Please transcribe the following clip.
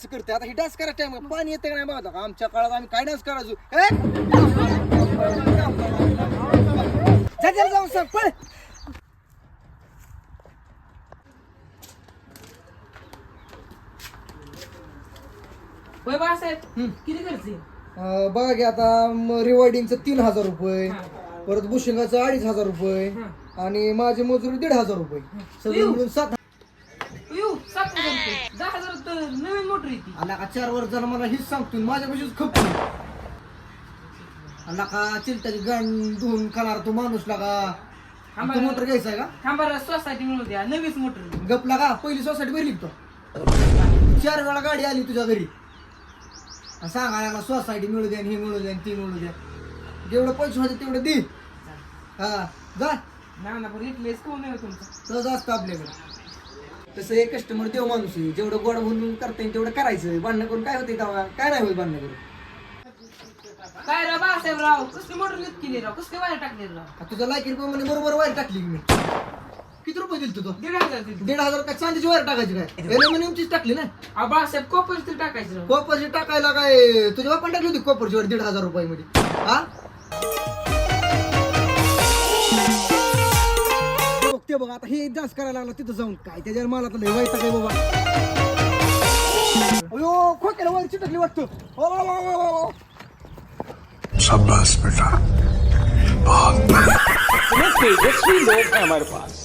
असं करते आता ही डान्स करा टाइम पाणी येते का नाही बघा आमच्या काळात आम्ही काय डान्स करायचो जाऊन सांग पण होय बाळासाहेब किती खर्च येईल? बघा की आता रिवायडिंगचं 3,000 रुपये परत बुशिंगाचं 2,500 रुपये आणि माझी मजुरी 1,500 रुपये सगळं मिळून 7,000 7,000 रुपये 10,000 तर नवीन मोटर येते. आला का 4 वर्ष झालं मला हेच सांगतोय माझ्यापाशीच खप आला का चिलटाची गाण धुवून खाणार तो माणूस लागा तो मोटर घ्यायचा आहे का थांबा सोसायटी मिळू द्या नवीच मोटर गपला का पहिली सोसायटी भरली तो 4 वेळा गाडी आली तुझ्या घरी सांगायला सोसायटी मिळू द्या हे मिळू द्या ती मिळू द्या जेवढं पैसे होते तेवढे दे हा जा ना पण इथलेच कोण आहे तुमचं सहज असतं आपल्याकडे तसं एक कस्टमर देव माणूस आहे जेवढं गोड म्हणून करता येईल तेवढं करायचं भांडणं करून काय होते काय नाही होत भांडणं करून काय राव बाळासाहेब राव कसली मोटर लीक केली राव कसली वायर टाकली राव तुझ्या लायकी रुपये बरोबर वायर टाकली की मी किती रुपये दिल तुझं 1,500 दिली. 1,500 काय चांदीची वायर टाकायची काय एल्युमिनियमचीच टाकली ना बाळासाहेब कॉपर तरी टाकायचं राव कॉपरची टाकायला काय तुझ्या बापान टाकली होती कॉपरची वर 1,500 रुपयामध्ये हा ते बघ आता हे डान्स करायला लागला तिथं जाऊन काय त्याच्यावर मला तर लय वाईट काय बाबा अयो खोक्याला वायर चिटकली वाटतं शाबाश बेटा बहुत तेजस्वी लोग हैं हमारे पास